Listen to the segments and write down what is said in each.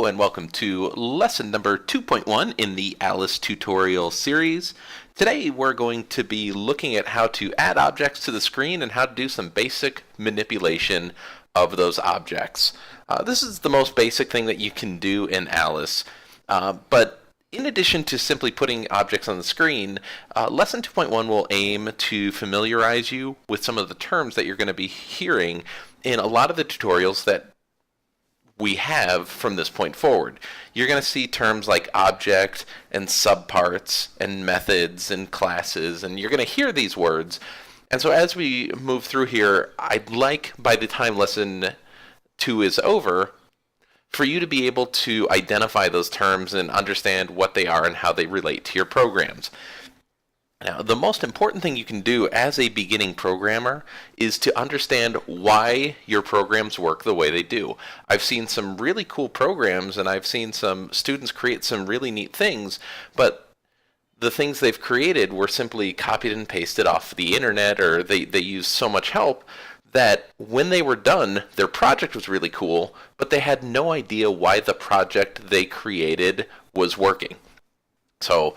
Hello and welcome to lesson number 2.1 in the Alice tutorial series. Today we're going to be looking at how to add objects to the screen and how to do some basic manipulation of those objects. This is the most basic thing that you can do in Alice, but in addition to simply putting objects on the screen, lesson 2.1 will aim to familiarize you with some of the terms that you're going to be hearing in a lot of the tutorials that we have from this point forward. You're going to see terms like object and subparts and methods and classes, and you're going to hear these words. And so as we move through here, I'd like, by the time lesson 2 is over, for you to be able to identify those terms and understand what they are and how they relate to your programs. Now, the most important thing you can do as a beginning programmer is to understand why your programs work the way they do. I've seen some really cool programs and I've seen some students create some really neat things, but the things they've created were simply copied and pasted off the internet, or they used so much help that when they were done, their project was really cool, but they had no idea why the project they created was working. So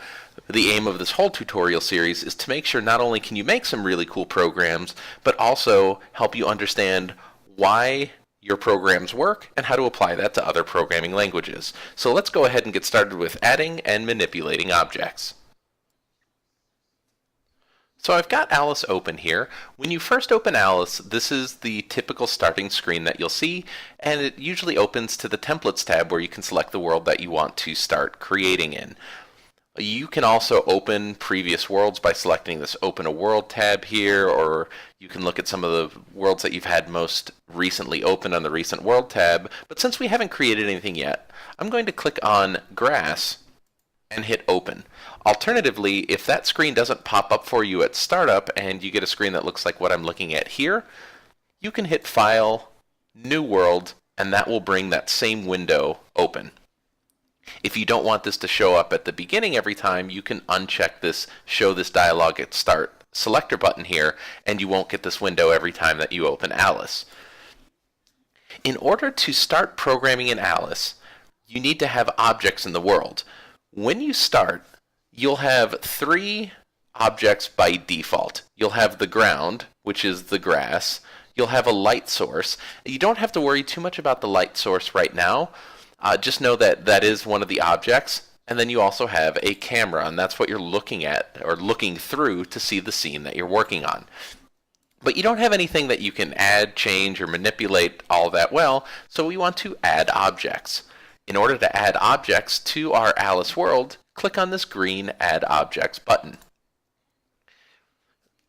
the aim of this whole tutorial series is to make sure not only can you make some really cool programs, but also help you understand why your programs work and how to apply that to other programming languages. So let's go ahead and get started with adding and manipulating objects. So I've got Alice open here. When you first open Alice, this is the typical starting screen that you'll see, and it usually opens to the Templates tab where you can select the world that you want to start creating in. You can also open previous worlds by selecting this Open a World tab here, or you can look at some of the worlds that you've had most recently open on the Recent World tab. But since we haven't created anything yet, I'm going to click on Grass and hit Open. Alternatively, if that screen doesn't pop up for you at startup and you get a screen that looks like what I'm looking at here, you can hit File, New World, and that will bring that same window open. If you don't want this to show up at the beginning every time, you can uncheck this Show This Dialog at Start Selector button here, and you won't get this window every time that you open Alice. In order to start programming in Alice, you need to have objects in the world. When you start, you'll have 3 objects by default. You'll have the ground, which is the grass. You'll have a light source. You don't have to worry too much about the light source right now. Just know that that is one of the objects, and then you also have a camera, and that's what you're looking at or looking through to see the scene that you're working on. But you don't have anything that you can add, change, or manipulate all that well, so we want to add objects. In order to add objects to our Alice world, click on this green Add Objects button.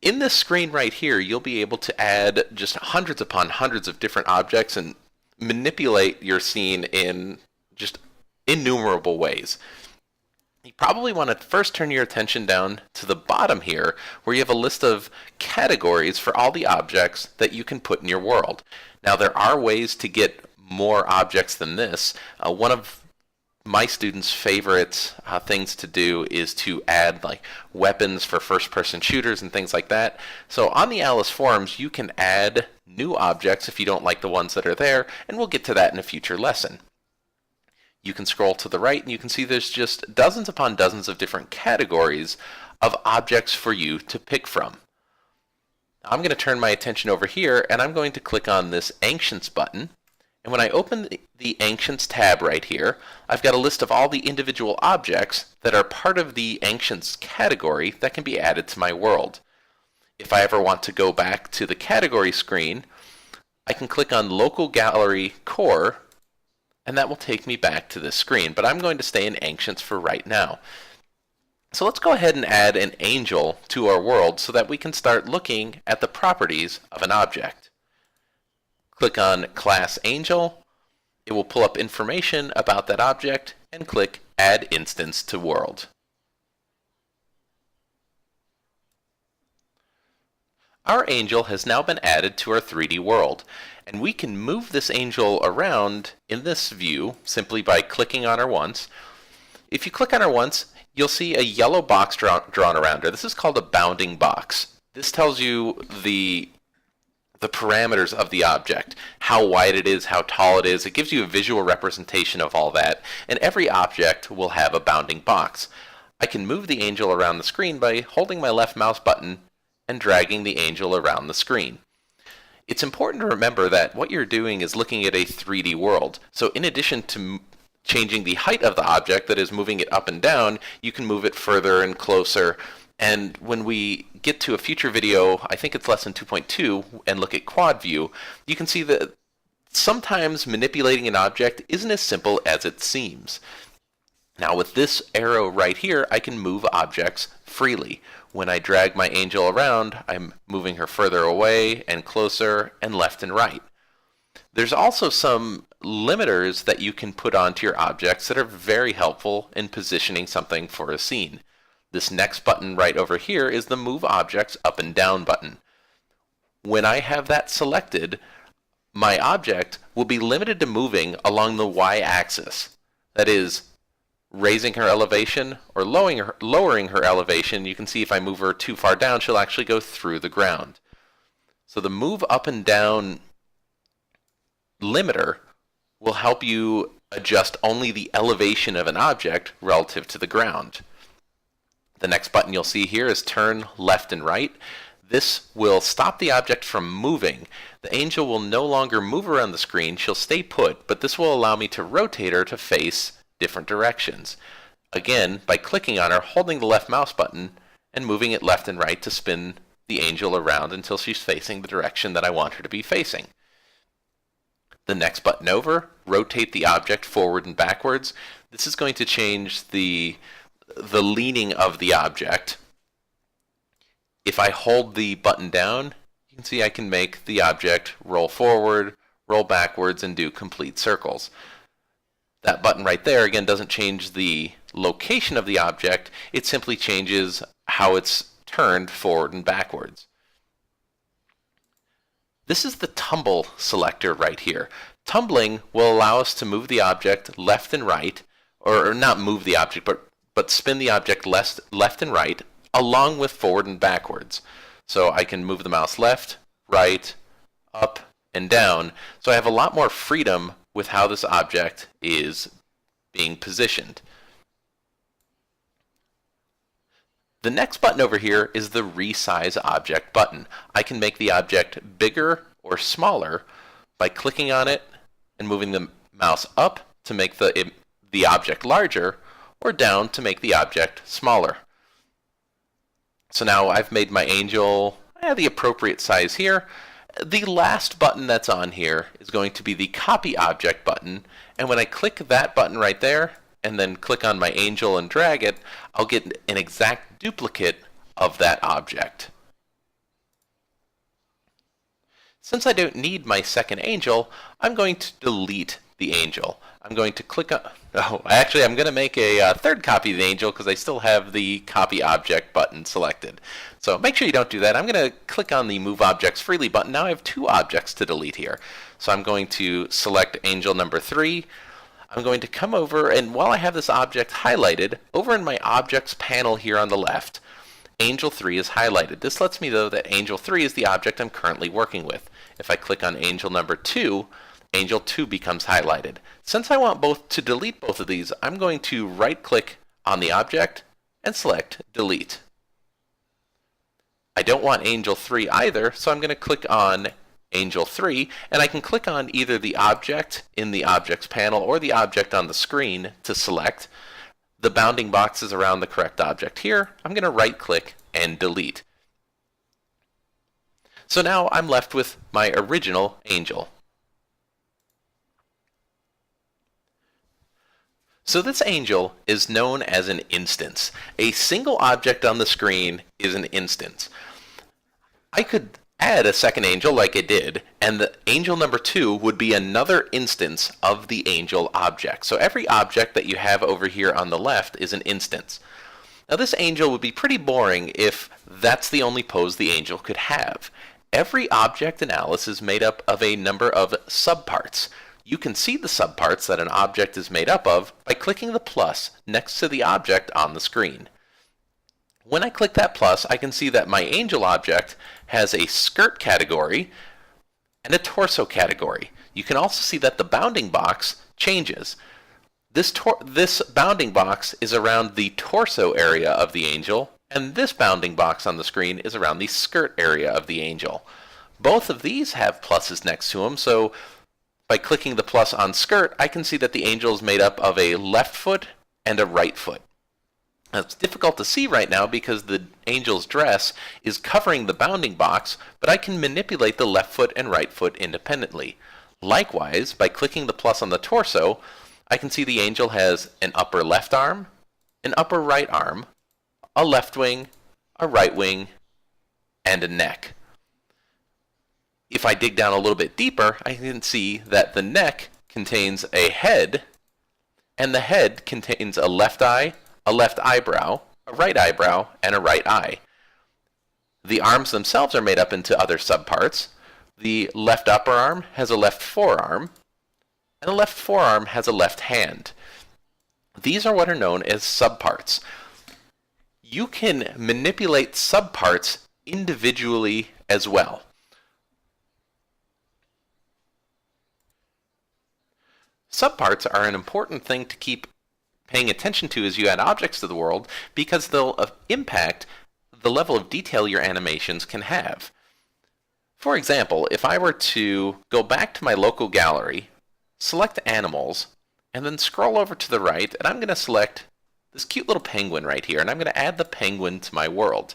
In this screen right here, you'll be able to add just hundreds upon hundreds of different objects and manipulate your scene in just innumerable ways. You probably want to first turn your attention down to the bottom here, where you have a list of categories for all the objects that you can put in your world. Now, there are ways to get more objects than this. One of my students' favorite things to do is to add like weapons for first-person shooters and things like that. So on the Alice forums, you can add new objects if you don't like the ones that are there, and we'll get to that in a future lesson. You can scroll to the right and you can see there's just dozens upon dozens of different categories of objects for you to pick from. I'm going to turn my attention over here and I'm going to click on this Ancients button. And when I open the Ancients tab right here, I've got a list of all the individual objects that are part of the Ancients category that can be added to my world. If I ever want to go back to the category screen, I can click on Local Gallery Core, and that will take me back to this screen. But I'm going to stay in Ancients for right now. So let's go ahead and add an angel to our world so that we can start looking at the properties of an object. Click on Class Angel. It will pull up information about that object, and click Add Instance to World. Our angel has now been added to our 3D world, and we can move this angel around in this view simply by clicking on her once. If you click on her once, you'll see a yellow box drawn around her. This is called a bounding box. This tells you the the parameters of the object, how wide it is, how tall it is. It gives you a visual representation of all that, and every object will have a bounding box. I can move the angel around the screen by holding my left mouse button and dragging the angel around the screen. It's important to remember that what you're doing is looking at a 3D world. So in addition to changing the height of the object, that is moving it up and down, you can move it further and closer. And when we get to a future video, I think it's lesson 2.2, and look at quad view, you can see that sometimes manipulating an object isn't as simple as it seems. Now with this arrow right here, I can move objects freely. When I drag my angel around, I'm moving her further away and closer and left and right. There's also some limiters that you can put onto your objects that are very helpful in positioning something for a scene. This next button right over here is the Move Objects Up and Down button. When I have that selected, my object will be limited to moving along the y-axis. That is, raising her elevation or lowering her elevation. You can see if I move her too far down, she'll actually go through the ground. So the Move Up and Down limiter will help you adjust only the elevation of an object relative to the ground. The next button you'll see here is Turn Left and Right. This will stop the object from moving. The angel will no longer move around the screen, she'll stay put, but this will allow me to rotate her to face different directions. Again, by clicking on her, holding the left mouse button, and moving it left and right to spin the angel around until she's facing the direction that I want her to be facing. The next button over, rotate the object forward and backwards. This is going to change the leaning of the object. If I hold the button down, you can see I can make the object roll forward, roll backwards, and do complete circles. That button right there, again, doesn't change the location of the object. It simply changes how it's turned forward and backwards. This is the Tumble selector right here. Tumbling will allow us to move the object left and right, or not move the object, but spin the object left and right, along with forward and backwards. So I can move the mouse left, right, up, and down. So I have a lot more freedom with how this object is being positioned. The next button over here is the Resize Object button. I can make the object bigger or smaller by clicking on it and moving the mouse up to make the object larger, or down to make the object smaller. So now I've made my angel the appropriate size here. The last button that's on here is going to be the Copy Object button, and when I click that button right there and then click on my angel and drag it, I'll get an exact duplicate of that object. Since I don't need my second angel, I'm going to delete the angel. I'm going to click on, I'm going to make a third copy of the angel because I still have the Copy Object button selected. So make sure you don't do that. I'm going to click on the Move Objects Freely button. Now I have two objects to delete here. So I'm going to select angel number 3. I'm going to come over, and while I have this object highlighted, over in my Objects panel here on the left, angel 3 is highlighted. This lets me know that angel 3 is the object I'm currently working with. If I click on angel number 2, angel 2 becomes highlighted. Since I want to delete both of these, I'm going to right-click on the object and select Delete. I don't want angel 3 either, so I'm going to click on angel 3, and I can click on either the object in the Objects panel or the object on the screen to select. The bounding box is around the correct object here. I'm going to right-click and delete. So now I'm left with my original angel. So this angel is known as an instance. A single object on the screen is an instance. I could add a second angel like I did, and the angel number 2 would be another instance of the angel object. So every object that you have over here on the left is an instance. Now this angel would be pretty boring if that's the only pose the angel could have. Every object in Alice is made up of a number of subparts. You can see the subparts that an object is made up of by clicking the plus next to the object on the screen. When I click that plus, I can see that my angel object has a skirt category, and a torso category. You can also see that the bounding box changes. This bounding box is around the torso area of the angel, and this bounding box on the screen is around the skirt area of the angel. Both of these have pluses next to them, so by clicking the plus on skirt, I can see that the angel is made up of a left foot and a right foot. Now, it's difficult to see right now because the angel's dress is covering the bounding box, but I can manipulate the left foot and right foot independently. Likewise, by clicking the plus on the torso, I can see the angel has an upper left arm, an upper right arm, a left wing, a right wing, and a neck. If I dig down a little bit deeper, I can see that the neck contains a head, and the head contains a left eye, a left eyebrow, a right eyebrow, and a right eye. The arms themselves are made up into other subparts. The left upper arm has a left forearm, and the left forearm has a left hand. These are what are known as subparts. You can manipulate subparts individually as well. Subparts are an important thing to keep paying attention to as you add objects to the world because they'll impact the level of detail your animations can have. For example, if I were to go back to my local gallery, select animals, and then scroll over to the right, and I'm going to select this cute little penguin right here, and I'm going to add the penguin to my world.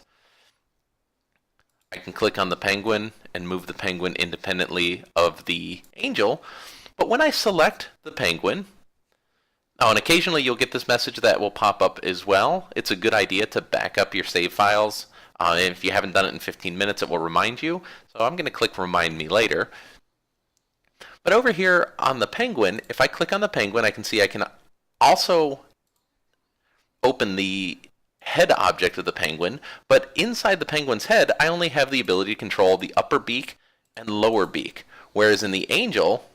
I can click on the penguin and move the penguin independently of the angel, but when I select the penguin, and occasionally you'll get this message that will pop up as well. It's a good idea to back up your save files. And if you haven't done it in 15 minutes, it will remind you. So I'm going to click Remind Me Later. But over here on the penguin, if I click on the penguin, I can see I can also open the head object of the penguin. But inside the penguin's head, I only have the ability to control the upper beak and lower beak. Whereas in the angel,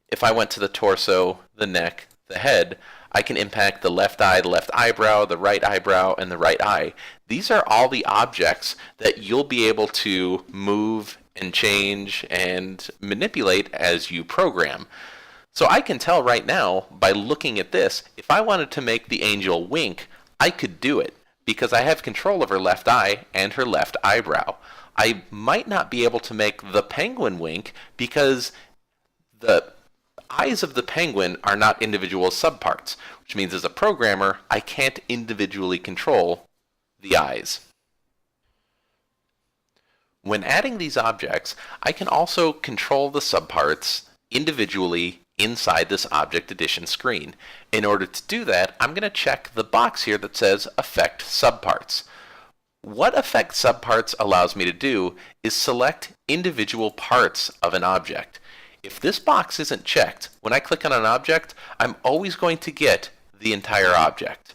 if I went to the torso, the neck, the head, I can impact the left eye, the left eyebrow, the right eyebrow, and the right eye. These are all the objects that you'll be able to move and change and manipulate as you program. So I can tell right now by looking at this, if I wanted to make the angel wink, I could do it because I have control of her left eye and her left eyebrow. I might not be able to make the penguin wink because the eyes of the penguin are not individual subparts, which means as a programmer, I can't individually control the eyes. When adding these objects, I can also control the subparts individually inside this Object Edition screen. In order to do that, I'm going to check the box here that says Affect Subparts. What Affect Subparts allows me to do is select individual parts of an object. If this box isn't checked, when I click on an object, I'm always going to get the entire object.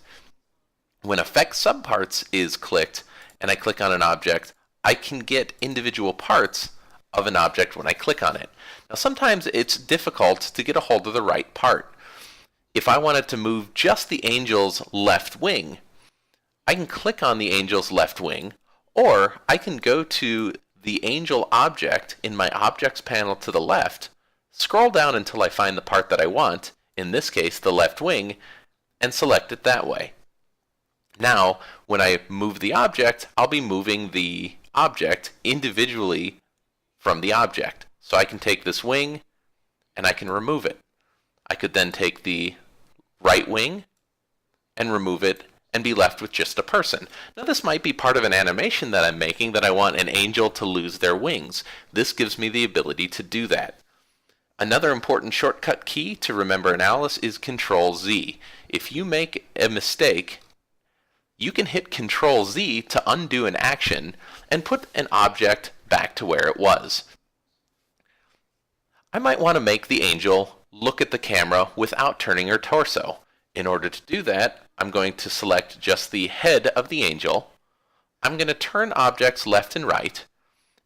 When Affect Subparts is clicked and I click on an object, I can get individual parts of an object when I click on it. Now sometimes it's difficult to get a hold of the right part. If I wanted to move just the angel's left wing, I can click on the angel's left wing, or I can go to the angel object in my objects panel to the left, scroll down until I find the part that I want, in this case the left wing, and select it that way. Now, when I move the object, I'll be moving the object individually from the object. So I can take this wing and I can remove it. I could then take the right wing and remove it and be left with just a person. Now this might be part of an animation that I'm making that I want an angel to lose their wings. This gives me the ability to do that. Another important shortcut key to remember in Alice is Control-Z. If you make a mistake, you can hit Control-Z to undo an action and put an object back to where it was. I might want to make the angel look at the camera without turning her torso. In order to do that, I'm going to select just the head of the angel. I'm going to turn objects left and right,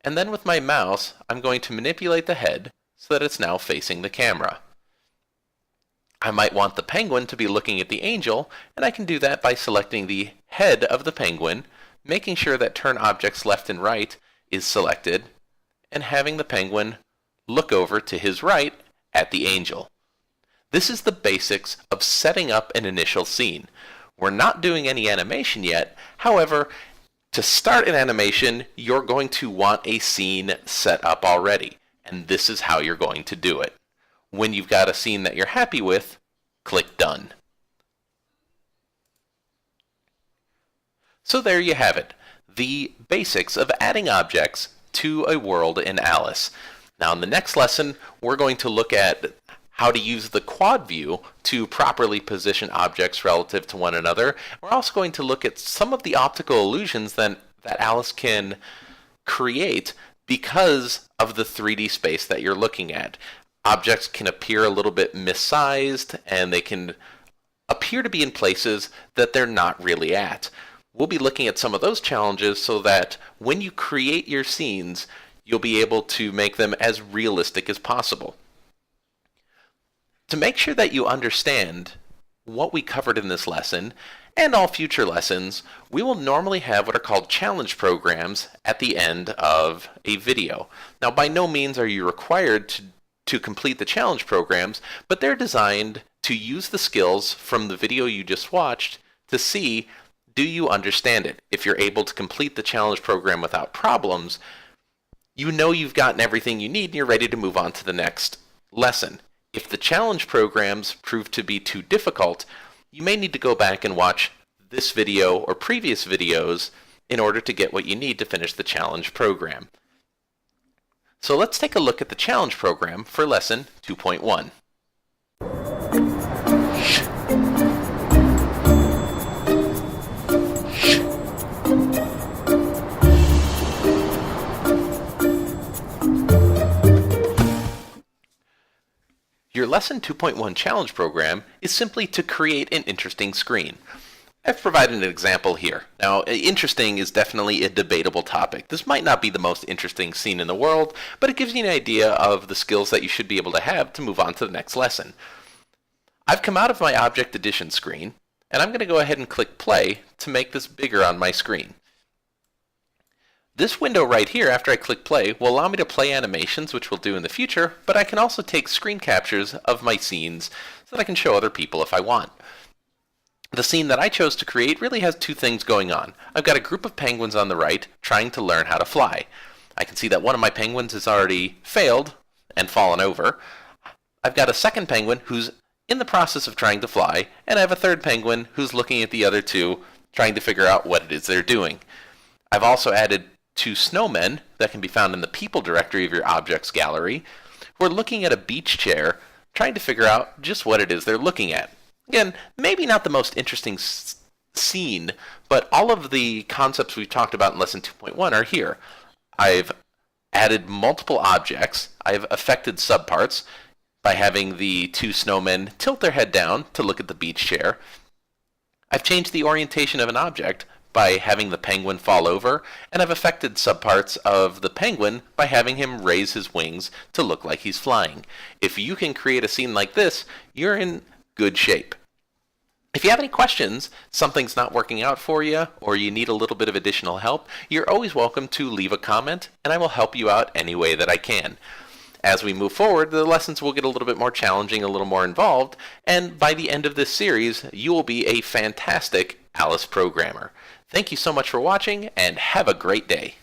and then with my mouse, I'm going to manipulate the head so that it's now facing the camera. I might want the penguin to be looking at the angel, and I can do that by selecting the head of the penguin, making sure that Turn Objects Left and Right is selected, and having the penguin look over to his right at the angel. This is the basics of setting up an initial scene. We're not doing any animation yet. However, to start an animation, you're going to want a scene set up already, and this is how you're going to do it. When you've got a scene that you're happy with, click Done. So there you have it, the basics of adding objects to a world in Alice. Now in the next lesson, we're going to look at how to use the quad view to properly position objects relative to one another. We're also going to look at some of the optical illusions that Alice can create because of the 3D space that you're looking at. Objects can appear a little bit missized, and they can appear to be in places that they're not really at. We'll be looking at some of those challenges so that when you create your scenes, you'll be able to make them as realistic as possible. To make sure that you understand what we covered in this lesson and all future lessons, we will normally have what are called challenge programs at the end of a video. Now, by no means are you required to complete the challenge programs, but they're designed to use the skills from the video you just watched to see, do you understand it? If you're able to complete the challenge program without problems, you know you've gotten everything you need and you're ready to move on to the next lesson. If the challenge programs prove to be too difficult, you may need to go back and watch this video or previous videos in order to get what you need to finish the challenge program. So let's take a look at the challenge program for lesson 2.1. Your Lesson 2.1 challenge program is simply to create an interesting screen. I've provided an example here. Now, interesting is definitely a debatable topic. This might not be the most interesting scene in the world, but it gives you an idea of the skills that you should be able to have to move on to the next lesson. I've come out of my Object Edition screen, and I'm going to go ahead and click play to make this bigger on my screen. This window right here, after I click play, will allow me to play animations, which we'll do in the future, but I can also take screen captures of my scenes so that I can show other people if I want. The scene that I chose to create really has two things going on. I've got a group of penguins on the right trying to learn how to fly. I can see that one of my penguins has already failed and fallen over. I've got a second penguin who's in the process of trying to fly, and I have a third penguin who's looking at the other two, trying to figure out what it is they're doing. I've also added 2 snowmen that can be found in the people directory of your objects gallery. We're looking at a beach chair, trying to figure out just what it is they're looking at. Again, maybe not the most interesting scene, but all of the concepts we've talked about in Lesson 2.1 are here. I've added multiple objects. I've affected subparts by having the 2 snowmen tilt their head down to look at the beach chair. I've changed the orientation of an object by having the penguin fall over, and I've affected subparts of the penguin by having him raise his wings to look like he's flying. If you can create a scene like this, you're in good shape. If you have any questions, something's not working out for you, or you need a little bit of additional help, you're always welcome to leave a comment, and I will help you out any way that I can. As we move forward, the lessons will get a little bit more challenging, a little more involved, and by the end of this series, you will be a fantastic Alice programmer. Thank you so much for watching, and have a great day.